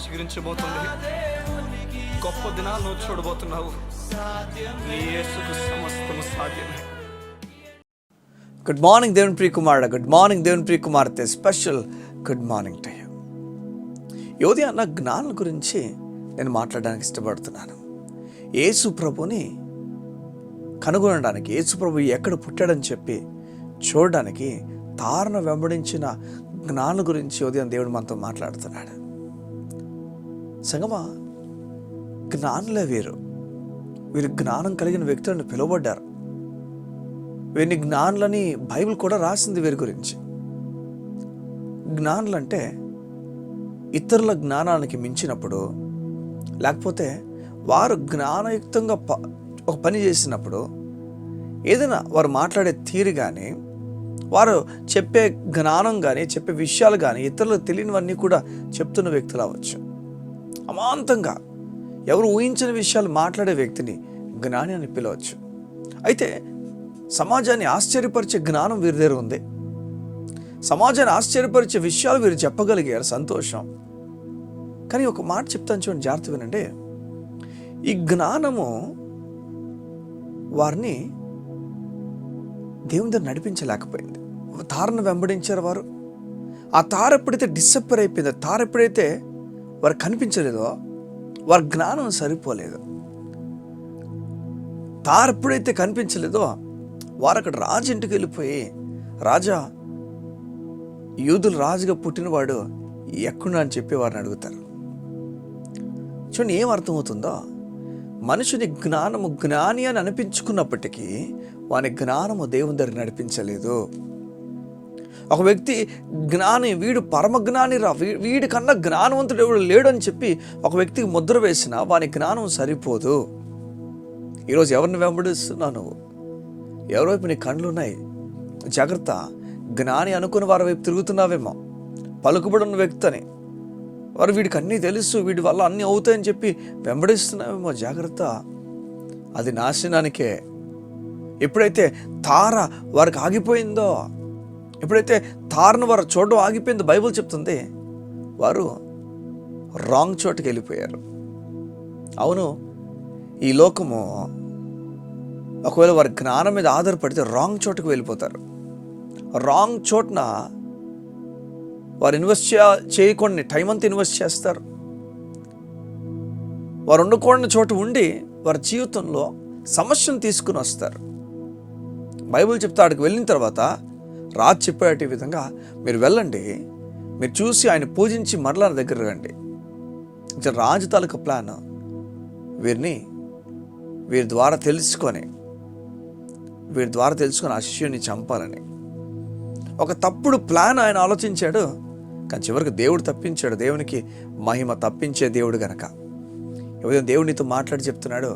చిగురించబోతుంది. గొప్ప దినాలు నువ్వు చూడబోతున్నావు. నీ యేసుకు సమస్తము సాధ్యమే. గుడ్ మార్నింగ్ దేవుని ప్రియ కుమారుడా, గుడ్ మార్నింగ్ దేవుని ప్రియ కుమార్తె. Special good morning to you. ఈ ఉదయం నా జ్ఞానం గురించి నేను మాట్లాడడానికి ఇష్టపడుతున్నాను. యేసు ప్రభుని కనుగొనడానికి, యేసు ప్రభు ఎక్కడ పుట్టాడని చెప్పి చూడడానికి తారను వెంబడించిన జ్ఞానం గురించి ఉదయం దేవుడు మనతో మాట్లాడుతున్నాడు. సంగమా, జ్ఞానులే వీరు జ్ఞానం కలిగిన వ్యక్తులను పిలువబడ్డారు. వీరిని జ్ఞానులని బైబిల్ కూడా రాసింది వీరి గురించి. జ్ఞానులంటే ఇతరుల జ్ఞానానికి మించినప్పుడు, లేకపోతే వారు జ్ఞానయుక్తంగా ఒక పని చేసినప్పుడు, ఏదైనా వారు మాట్లాడే తీరు కానీ, వారు చెప్పే జ్ఞానం కానీ, చెప్పే విషయాలు కానీ ఇతరులకు తెలియనివన్నీ కూడా చెప్తున్న వ్యక్తులు అవ్వచ్చు. అమాంతంగా ఎవరు ఊహించని విషయాలు మాట్లాడే వ్యక్తిని జ్ఞాని అని పిలవచ్చు. అయితే సమాజాన్ని ఆశ్చర్యపరిచే జ్ఞానం వీరి దగ్గర ఉంది. సమాజాన్ని ఆశ్చర్యపరిచే విషయాలు వీరు చెప్పగలిగారు, సంతోషం. కానీ ఒక మాట చెప్తాను చూడండి, జాగ్రత్త వినండి. ఈ జ్ఞానము వారిని దేవుని దగ్గర నడిపించలేకపోయింది. తారను వెంబడించారు వారు. ఆ తార ఎప్పుడైతే డిసప్పర్ అయిపోయిందో, తార ఎప్పుడైతే వారు కనిపించలేదో, వారి జ్ఞానం సరిపోలేదు. తార ఎప్పుడైతే కనిపించలేదో, వారు అక్కడ రాజు ఇంటికి వెళ్ళిపోయి, రాజా, యూదులు రాజుగా పుట్టినవాడు ఎక్కడా అని చెప్పి వారిని అడుగుతారు. చూడండి, ఏం అర్థమవుతుందో, మనుషుని జ్ఞానము జ్ఞాని అని అనిపించుకున్నప్పటికీ వాని జ్ఞానము దేవుని దగ్గర నడిపించలేదు. ఒక వ్యక్తి జ్ఞాని, వీడు పరమజ్ఞాని రా, వీడి కన్నా జ్ఞానవంతుడు ఎవడు లేడు అని చెప్పి ఒక వ్యక్తికి ముద్ర వేసినా వాని జ్ఞానం సరిపోదు. ఈరోజు ఎవరిని వెంబడిస్తున్నావు నువ్వు? ఎవరి వైపు నీ కళ్ళు ఉన్నాయి? జాగ్రత్త. జ్ఞాని అనుకుని వారి వైపు తిరుగుతున్నావేమో. పలుకుబడిన వ్యక్తి అని, వారు వీడికి అన్నీ తెలుసు, వీడి వల్ల అన్నీ అవుతాయని చెప్పి వెంబడిస్తున్నావేమో. జాగ్రత్త, అది నాశనానికే. ఎప్పుడైతే తార వారికి ఆగిపోయిందో, ఎప్పుడైతే తారను వారు చూడడం ఆగిపోయిందో, బైబిల్ చెప్తుంది వారు రాంగ్ చోటుకి వెళ్ళిపోయారు. అవును, ఈ లోకము ఒకవేళ వారి జ్ఞానం మీద ఆధారపడితే రాంగ్ చోటుకు వెళ్ళిపోతారు. రాంగ్ చోటున వారు ఇన్వెస్ట్ చేయకుండా టైం అంతా ఇన్వెస్ట్ చేస్తారు. వారు ఉండకూడని చోటు ఉండి వారి జీవితంలో సమస్యను తీసుకుని వస్తారు. బైబిల్ చెప్తే అక్కడికి వెళ్ళిన తర్వాత రాజు చెప్పేటి విధంగా మీరు వెళ్ళండి, మీరు చూసి ఆయన పూజించి మరలా దగ్గర రండి. రాజు తాలూకు ప్లాన్ వీరి ద్వారా తెలుసుకొని ఆ శిష్యుని చంపాలని ఒక తప్పుడు ప్లాన్ ఆయన ఆలోచించాడు. కానీ చివరికి దేవుడు తప్పించాడు. దేవునికి మహిమ, తప్పించే దేవుడు గనక. ఎవరైనా దేవునితో మాట్లాడి చెప్తున్నాడు,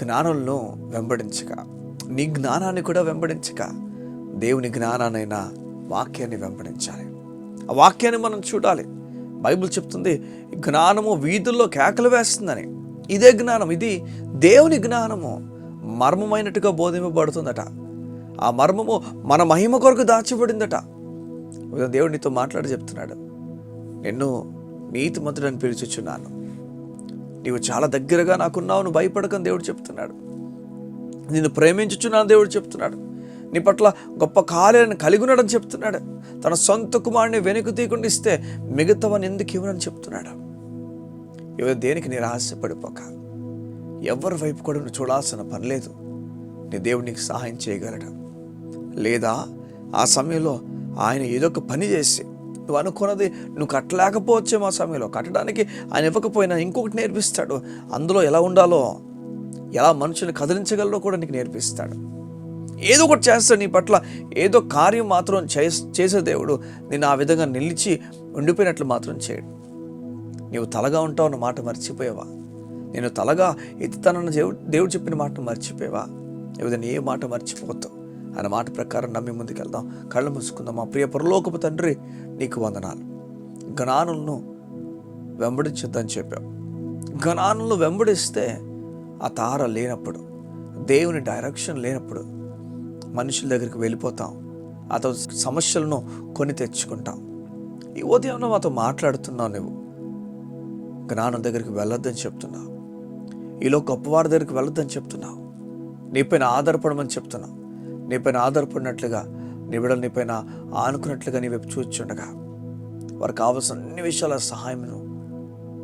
జ్ఞానులను వెంబడించక, నీ జ్ఞానాన్ని కూడా వెంబడించక, దేవుని జ్ఞానాన్నైనా, వాక్యాన్ని వెంబడించాలి. ఆ వాక్యాన్ని మనం చూడాలి. బైబిల్ చెప్తుంది జ్ఞానము వీధుల్లో కేకలు వేస్తుందని. ఇదే జ్ఞానం, ఇది దేవుని జ్ఞానము మర్మమైనట్టుగా బోధింపబడుతుందట. ఆ మర్మము మన మహిమ కొరకు దాచబడిందట. దేవుడితో మాట్లాడి చెప్తున్నాడు, నిన్ను నీతిమంతుడని పిలుచుచున్నాను, నీవు చాలా దగ్గరగా నాకున్నావు, నువ్వు భయపడకని దేవుడు చెప్తున్నాడు. నిన్ను ప్రేమించుచున్నాను దేవుడు చెప్తున్నాడు. నీ పట్ల గొప్ప కార్యాలను కలిగి ఉన్నాడని చెప్తున్నాడు. తన సొంత కుమారుని వెనుక తీయకుండా ఇస్తే మిగతావని ఎందుకు ఇవ్వనని చెప్తున్నాడు. ఎవరు దేనికి నిరాశపడిపోక, ఎవరి వైపు కూడా నువ్వు చూడాల్సిన పని లేదు. నీ దేవుడు నీకు సహాయం చేయగలడు. లేదా ఆ సమయంలో ఆయన ఏదో ఒక పని చేసి, నువ్వు అనుకున్నది నువ్వు కట్టలేకపోవచ్చేమో, ఆ సమయంలో కట్టడానికి ఆయన ఇవ్వకపోయినా ఇంకొకటి నేర్పిస్తాడు. అందులో ఎలా ఉండాలో, ఎలా మనుషుని కదిలించగలరో కూడా నీకు నేర్పిస్తాడు. ఏదో ఒకటి చేస్తాడు నీ పట్ల. ఏదో కార్యం మాత్రం చేసే దేవుడు నేను ఆ విధంగా నిలిచి ఉండిపోయినట్లు మాత్రం చేయడు. నీవు తలగా ఉంటావు అన్న మాట మర్చిపోయావా? నేను తలగా ఎత్తుతానన్న దేవుడు చెప్పిన మాటను మర్చిపోయావా? ఏదైనా ఏ మాట మర్చిపోతావు అన్న మాట ప్రకారం నమ్మి ముందుకెళ్దాం. కళ్ళు మూసుకుందాం. మా ప్రియ పరలోకపు తండ్రి, నీకు వందనాలు. జ్ఞానులను వెంబడించొద్దని చెప్పావు. జ్ఞానులను వెంబడిస్తే ఆ తార లేనప్పుడు, దేవుని డైరెక్షన్ లేనప్పుడు మనుషుల దగ్గరికి వెళ్ళిపోతాం. అతను సమస్యలను కొని తెచ్చుకుంటాం. ఈ ఉదయం మాతో మాట్లాడుతున్నావు. జ్ఞానం దగ్గరికి వెళ్ళొద్దని చెప్తున్నావు. ఈలో గొప్పవారి దగ్గరికి వెళ్ళొద్దని చెప్తున్నావు. నీపైన ఆధారపడమని చెప్తున్నావు. నీపైన ఆధారపడినట్లుగా నీ బిడ్డలు నీపైన ఆనుకున్నట్లుగా నీ వైపు చూచుండగా వారికి కావాల్సిన అన్ని విషయాల సహాయమును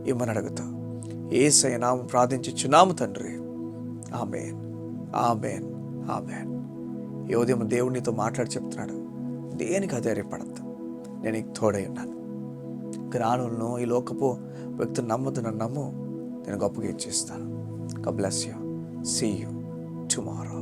ఇమ్మని అడుగుతా. యేసయ్య నామమున ప్రార్థించుచున్నాము తండ్రి. ఆమేన్, ఆమేన్, ఆమేన్. ఈ ఉదయం దేవుడు నీతో మాట్లాడి చెప్తున్నాడు, దేనికి అధైర్యపడద్దు, నేను నీకు తోడై ఉన్నాను. జ్ఞానులను ఈ లోకపు వ్యక్తిని నమ్మదు, నన్ను నమ్ము, నేను గొప్పగా ఇచ్చేస్తాను. God bless you. See you tomorrow.